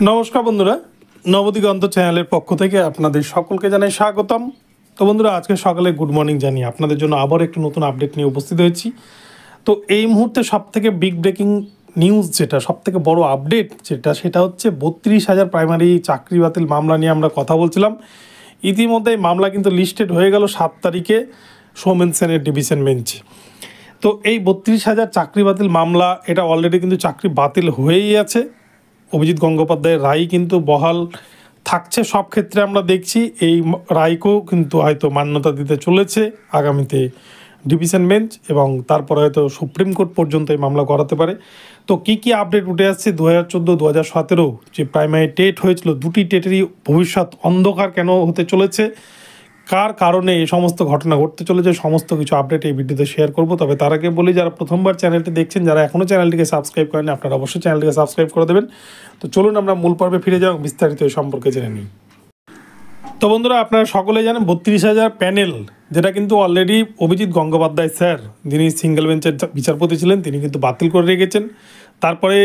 নমস্কার বন্ধুরা, নবদিগন্ত চ্যানেলের পক্ষ থেকে আপনাদের সকলকে জানাই স্বাগতম। তো বন্ধুরা, আজকে সকালে গুড মর্নিং জানিয়ে আপনাদের জন্য আবার একটু নতুন আপডেট নিয়ে উপস্থিত হয়েছি। তো এই মুহূর্তে সবথেকে বিগ ব্রেকিং নিউজ যেটা, সবথেকে বড় আপডেট যেটা, সেটা হচ্ছে 32,000 প্রাইমারি চাকরি বাতিল মামলা নিয়ে আমরা কথা বলছিলাম। ইতিমধ্যে মামলা কিন্তু লিস্টেড হয়ে গেল 7 তারিখে সৌমেন সেনের ডিভিশন বেঞ্চে। তো এই 32,000 চাকরি বাতিল মামলা, এটা অলরেডি কিন্তু চাকরি বাতিল হয়েই আছে। অভিজিৎ গঙ্গোপাধ্যায়ের রায় কিন্তু বহাল থাকছে সব ক্ষেত্রে, আমরা দেখছি। এই রায়কেও কিন্তু হয়তো মান্যতা দিতে চলেছে আগামীতে ডিভিশন বেঞ্চ, এবং তারপরে হয়তো সুপ্রিম কোর্ট পর্যন্ত এই মামলা করাতে পারে। তো কী কী আপডেট উঠে আসছে 2014, 2017 যে প্রাইমারি টেট হয়েছিল, দুটি টেটেরই ভবিষ্যৎ অন্ধকার কেন হতে চলেছে, কার কারণে এই সমস্ত ঘটনা ঘটতে চলেছে, সমস্ত কিছু আপডেট এই ভিডিওতে শেয়ার করব। তবে তার আগে বলি, যারা প্রথমবার চ্যানেলটি দেখছেন, যারা এখনও চ্যানেলটিকে সাবস্ক্রাইব করেন, আপনারা অবশ্যই চ্যানেলটিকে সাবস্ক্রাইব করে দেবেন। তো চলুন আমরা মূল পর্বে ফিরে যাও, বিস্তারিত এই সম্পর্কে জেনে নিই। তো বন্ধুরা, আপনারা সকলেই জানেন 32,000 প্যানেল, যেটা কিন্তু অলরেডি অভিজিৎ গঙ্গোপাধ্যায় স্যার, যিনি সিঙ্গেল বেঞ্চের বিচারপতি ছিলেন, তিনি কিন্তু বাতিল করে রেখেছেন। তারপরে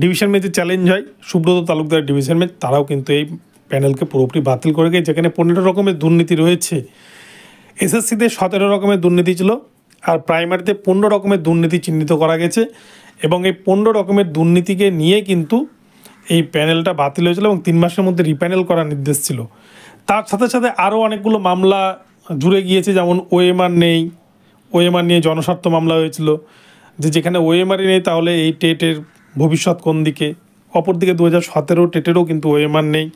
ডিভিশন বেঞ্চে চ্যালেঞ্জ হয়, সুব্রত তালুকদার ডিভিশন বেঞ্চ, তারাও কিন্তু এই প্যানেলকে পুরোপুরি বাতিল করে গিয়ে, যেখানে 15 রকমের দুর্নীতি রয়েছে। এসএসসিতে 17 রকমের দুর্নীতি ছিল, আর প্রাইমারিতে 15 রকমের দুর্নীতি চিহ্নিত করা গেছে, এবং এই 15 রকমের দুর্নীতিকে নিয়ে কিন্তু এই প্যানেলটা বাতিল হয়েছিল, এবং 3 মাসের মধ্যে রিপ্যানেল করার নির্দেশ ছিল। তার সাথে সাথে আরও অনেকগুলো মামলা জুড়ে গিয়েছে, যেমন ওএমআর নেই, ওএমআর নিয়ে জনস্বার্থ মামলা হয়েছিল, যে যেখানে ওএমআরই নেই তাহলে এই টেটের ভবিষ্যৎ কোন দিকে। অপরদিকে 2017 টেটেরও কিন্তু ওএমআর নেই।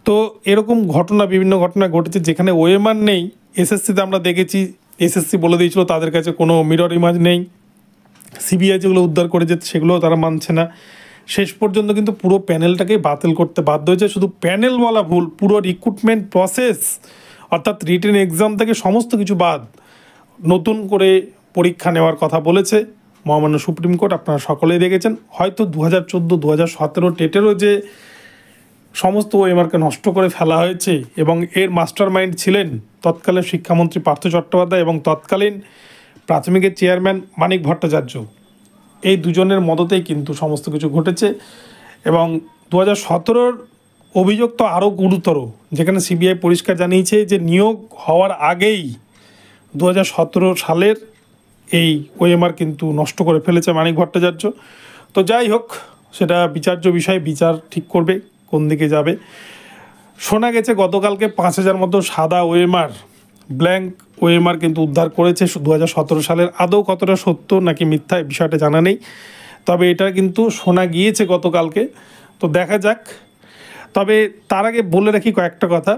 তো এরকম ঘটনা, বিভিন্ন ঘটনা ঘটেছে যেখানে ওএমআর নেই। এসএসসিতে আমরা দেখেছি, এসএসসি বলে দিয়েছিল তাদের কাছে কোনো মিরর ইমেজ নেই, সিবিআই যেগুলো উদ্ধার করেছে সেগুলোও তারা মানছে না। শেষ পর্যন্ত কিন্তু পুরো প্যানেলটাকেই বাতিল করতে বাধ্য হয়েছে। শুধু প্যানেল বলা ভুল, পুরো রিক্রুটমেন্ট প্রসেস, অর্থাৎ রিটেন এক্সাম থেকে সমস্ত কিছু বাদ, নতুন করে পরীক্ষা নেওয়ার কথা বলেছে মহামান্য সুপ্রিম কোর্ট। আপনারা সকলেই দেখেছেন, হয়তো 2014, 2017 টেটেরও যে সমস্ত ওএমআরকে নষ্ট করে ফেলা হয়েছে, এবং এর মাস্টার মাইন্ড ছিলেন তৎকালীন শিক্ষামন্ত্রী পার্থ চট্টোপাধ্যায় এবং তৎকালীন প্রাথমিকের চেয়ারম্যান মানিক ভট্টাচার্য। এই দুজনের মদতেই কিন্তু সমস্ত কিছু ঘটেছে। এবং 2017 অভিযোগ তো আরও গুরুতর, যেখানে সিবিআই পরিষ্কার জানিয়েছে যে নিয়োগ হওয়ার আগেই 2017 সালের এই ওএমআর কিন্তু নষ্ট করে ফেলেছে মানিক ভট্টাচার্য। তো যাই হোক, সেটা বিচার্য বিষয়, বিচার ঠিক করবে কোন দিকে যাবে। শোনা গেছে গতকালকে 5,000 মতো সাদা ওএমআর, ব্ল্যাঙ্ক ওএমআর কিন্তু উদ্ধার করেছে 2017 সালের। আদৌ কতটা সত্য নাকি মিথ্যা এই বিষয়টা জানা নেই, তবে এটা কিন্তু শোনা গিয়েছে গতকালকে। তো দেখা যাক। তবে তার আগে বলে রাখি কয়েকটা কথা।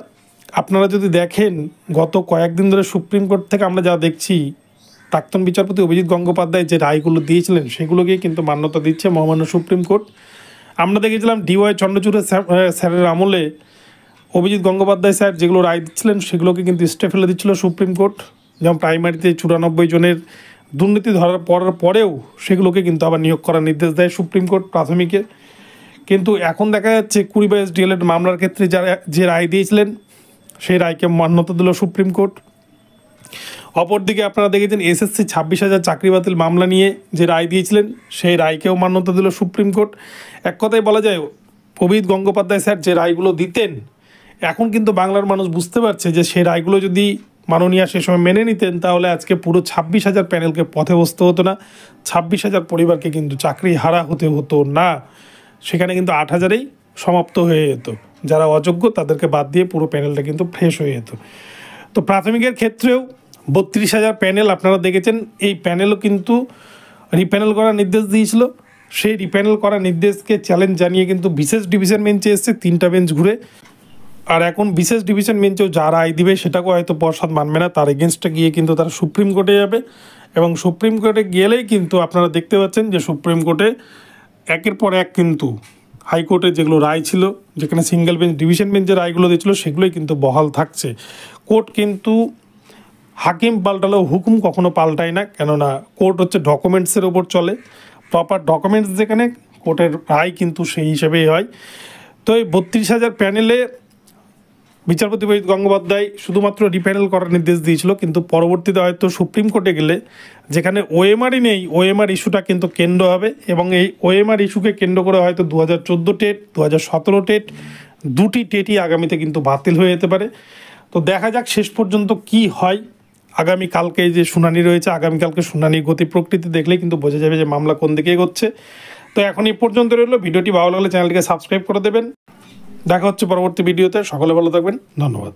আপনারা যদি দেখেন, গত কয়েকদিন ধরে সুপ্রিম কোর্ট থেকে আমরা যা দেখছি, প্রাক্তন বিচারপতি অভিজিৎ গঙ্গোপাধ্যায় যে রায়গুলো দিয়েছিলেন সেগুলোকেই কিন্তু মান্যতা দিচ্ছে মহামান্য সুপ্রিম কোর্ট। আমরা দেখেছিলাম ডিওয়াই চন্দ্রচূড়ের স্যারের আমলে অভিজিৎ গঙ্গোপাধ্যায় স্যার যেগুলো রায় দিচ্ছিলেন সেগুলোকে কিন্তু স্টে ফেলে দিচ্ছিল সুপ্রিম কোর্ট। যেমন প্রাইমারিতে 94 জনের দুর্নীতি ধরার পরেও সেগুলোকে কিন্তু আবার নিয়োগ করার নির্দেশ দেয় সুপ্রিম কোর্ট প্রাথমিকে। কিন্তু এখন দেখা যাচ্ছে 20/22 ডিএলএড মামলার ক্ষেত্রে যে রায় দিয়েছিলেন সেই রায়কে মান্যতা দিল সুপ্রিম কোর্ট। অপরদিকে আপনারা দেখেছেন এসএসসি 26,000 চাকরি বাতিল মামলা নিয়ে যে রায় দিয়েছিলেন সেই রায়কেও মান্যতা দিল সুপ্রিম কোর্ট। এক কথায় বলা যায়, অভিজিৎ গঙ্গোপাধ্যায় স্যার যে রায়গুলো দিতেন, এখন কিন্তু বাংলার মানুষ বুঝতে পারছে যে সেই রায়গুলো যদি মাননীয়া সে সময় মেনে নিতেন, তাহলে আজকে পুরো 26,000 প্যানেলকে পথে বসতে হতো না, 26,000 পরিবারকে কিন্তু চাকরি হারা হতে হতো না। সেখানে কিন্তু 8,000-এই সমাপ্ত হয়ে যেত, যারা অযোগ্য তাদেরকে বাদ দিয়ে পুরো প্যানেলটা কিন্তু ফ্রেশ হয়ে যেত। তো প্রাথমিকের ক্ষেত্রেও 32,000 প্যানেল আপনারা দেখেছেন, এই প্যানেলও কিন্তু রিপ্যানেল করার নির্দেশ দিয়েছিল। সেই রিপ্যানেল করার নির্দেশকে চ্যালেঞ্জ জানিয়ে কিন্তু বিশেষ ডিভিশন বেঞ্চে এসছে, 3টা বেঞ্চ ঘুরে। আর এখন বিশেষ ডিভিশন বেঞ্চেও যা রায় দিবে সেটাকেও হয়তো পর্ষদ মানবে না, তার এগেনস্টে গিয়ে কিন্তু তারা সুপ্রিম কোর্টে যাবে। এবং সুপ্রিম কোর্টে গেলেই কিন্তু আপনারা দেখতে পাচ্ছেন যে সুপ্রিম কোর্টে একের পর এক কিন্তু হাইকোর্টের যেগুলো রায় ছিল, যেখানে সিঙ্গেল বেঞ্চ ডিভিশন বেঞ্চের রায়গুলো দিয়েছিল, সেগুলোই কিন্তু বহাল থাকছে। কোর্ট কিন্তু হাকিম পাল্টালেও হুকুম কখনো পাল্টায় না, কেননা কোর্ট হচ্ছে ডকুমেন্টসের ওপর চলে। প্রপার ডকুমেন্টস যেখানে, কোর্টের রায় কিন্তু সেই হিসেবেই হয়। তো এই 32,000 প্যানেলে বিচারপতি বৈদ গঙ্গোপাধ্যায় শুধুমাত্র রিপ্যানেল করার নির্দেশ দিয়েছিল, কিন্তু পরবর্তীতে হয়তো সুপ্রিম কোর্টে গেলে যেখানে ওএমআরই নেই, ওএমআর ইস্যুটা কিন্তু কেন্দ্র হবে এবং এই ওএমআর ইস্যুকে কেন্দ্র করে হয়তো 2014 টেট, 2017 টেট, দুটি টেটই আগামীতে কিন্তু বাতিল হয়ে যেতে পারে। তো দেখা যাক শেষ পর্যন্ত কি হয়। আগামীকালকে যে শুনানি রয়েছে, আগামীকালকে শুনানির গতি প্রকৃতি দেখলেই কিন্তু বোঝা যাবে যে মামলা কোন দিকে এগোচ্ছে। তো এখন এই পর্যন্ত রইল। ভিডিওটি ভালো লাগলে চ্যানেলটিকে সাবস্ক্রাইব করে দেবেন। দেখা হচ্ছে পরবর্তী ভিডিওতে। সকলে ভালো থাকবেন, ধন্যবাদ।